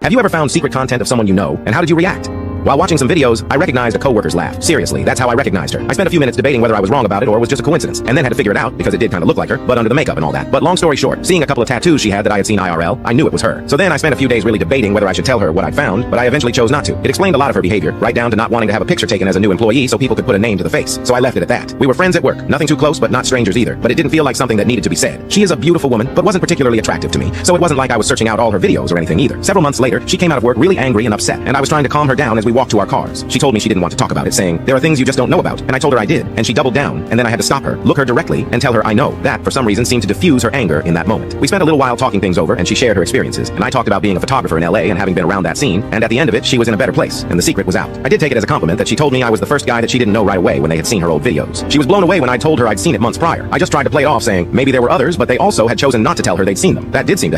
Have you ever found secret content of someone you know, and how did you react? While watching some videos, I recognized a coworker's laugh. Seriously, that's how I recognized her. I spent a few minutes debating whether I was wrong about it or was just a coincidence, and then had to figure it out because it did kind of look like her, but under the makeup and all that. But long story short, seeing a couple of tattoos she had that I had seen IRL, I knew it was her. So then I spent a few days really debating whether I should tell her what I'd found, but I eventually chose not to. It explained a lot of her behavior, right down to not wanting to have a picture taken as a new employee so people could put a name to the face. So I left it at that. We were friends at work, nothing too close but not strangers either, but it didn't feel like something that needed to be said. She is a beautiful woman, but wasn't particularly attractive to me, so it wasn't like I was searching out all her videos or anything either. Several months later, she came out of work really angry and upset, and I was trying to calm her down as we walked to our cars. She told me she didn't want to talk about it, saying, "There are things you just don't know about," and I told her I did, and she doubled down, and then I had to stop her, look her directly, and tell her I know. That, for some reason, seemed to diffuse her anger in that moment. We spent a little while talking things over, and she shared her experiences, and I talked about being a photographer in LA and having been around that scene, and at the end of it, she was in a better place, and the secret was out. I did take it as a compliment that she told me I was the first guy that she didn't know right away when they had seen her old videos. She was blown away when I told her I'd seen it months prior. I just tried to play it off saying, maybe there were others, but they also had chosen not to tell her they'd seen them. That did seem to help.